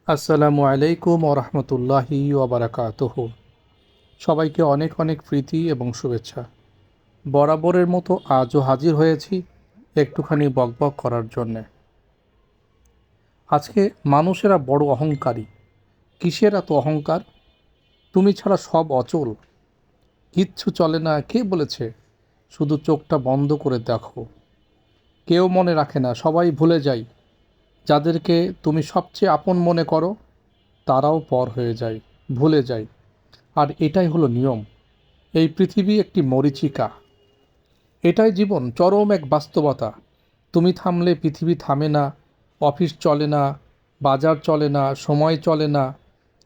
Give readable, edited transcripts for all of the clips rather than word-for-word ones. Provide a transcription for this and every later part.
আসসালামু আলাইকুম ওরহমতুল্লাহি ওবরাকাতুহ। সবাইকে অনেক অনেক প্রীতি এবং শুভেচ্ছা। বরাবরের মতো আজও হাজির হয়েছি একটুখানি বকবক করার জন্যে। আজকে মানুষেরা বড় অহংকারী। কিসের এত অহংকার? তুমি ছাড়া সব অচল, কিচ্ছু চলে না। কে বলেছে? শুধু চোখটা বন্ধ করে দেখো। কেউ মনে রাখে না, সবাই ভুলে যায়। যাদেরকে তুমি সবচেয়ে আপন মনে করো তারাও পর হয়ে যায়, ভুলে যায়। আর এটাই হলো নিয়ম। এই পৃথিবী একটি মরীচিকা। এটাই জীবন, চরম এক বাস্তবতা। তুমি থামলে পৃথিবী থামে না, অফিস চলে না, বাজার চলে না, সময় চলে না।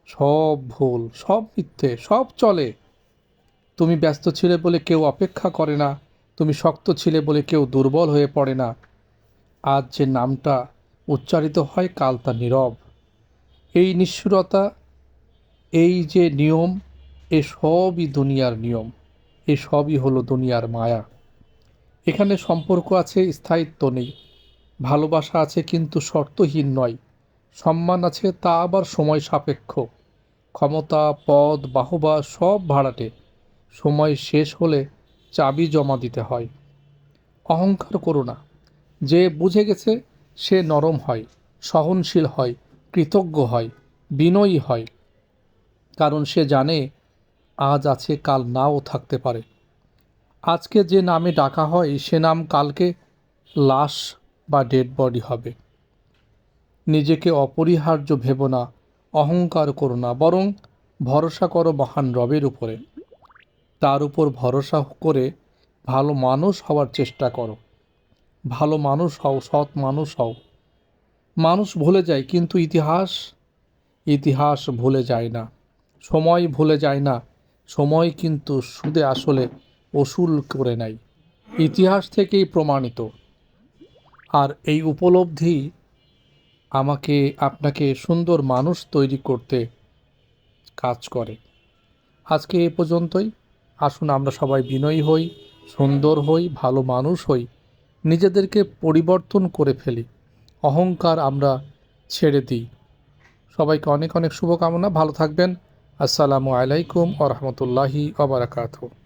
সব ভুল, সব মিথ্যে, সব চলে। তুমি ব্যস্ত ছিলে বলে কেউ অপেক্ষা করে না, তুমি শক্ত ছিলে বলে কেউ দুর্বল হয়ে পড়ে না। আজ যে নামটা উচ্চারিত হয় কাল তা নীরব। এই নিষ্ঠুরতা, এই যে নিয়ম, এসবই দুনিয়ার নিয়ম, এসবই হলো দুনিয়ার মায়া। এখানে সম্পর্ক আছে, স্থায়িত্ব নেই। ভালোবাসা আছে কিন্তু শর্তহীন নয়। সম্মান আছে, তা আবার সময় সাপেক্ষ। ক্ষমতা, পদ, বাহবা সব ভাড়াটে। সময় শেষ হলে চাবি জমা দিতে হয়। অহংকার করো না। যে বুঝে গেছে সে নরম হয়, সহনশীল হয়, কৃতজ্ঞ হয়, বিনয়ী হয়। কারণ সে জানে আজ আছে, কাল নাও থাকতে পারে। আজকে যে নামে ডাকা হয় সে নাম কালকে লাশ বা ডেড বডি হবে। নিজেকে অপরিহার্য ভেবো না, অহংকার করো না, বরং ভরসা করো মহান রবের উপরে। তার উপর ভরসা করে ভালো মানুষ হওয়ার চেষ্টা করো। ভালো মানুষ হও, সৎ মানুষ হও। মানুষ ভুলে যায় কিন্তু ইতিহাস, ইতিহাস ভুলে যায় না। সময় ভুলে যায় না। সময় কিন্তু সুদে আসলে ওসুল করে নেয়। ইতিহাস থেকেই প্রমাণিত। আর এই উপলব্ধি আমাকে আপনাকে সুন্দর মানুষ তৈরি করতে কাজ করে। আজকে এ পর্যন্তই। আসুন আমরা সবাই বিনয়ী হই, সুন্দর হই, ভালো মানুষ হই, নিজেদেরকে পরিবর্তন করে ফেলি। অহংকার আমরা ছেড়ে দিই। সবাইকে অনেক অনেক শুভকামনা। ভালো থাকবেন। আসসালামু আলাইকুম ওয়া রাহমাতুল্লাহি ওয়া বারাকাতুহু।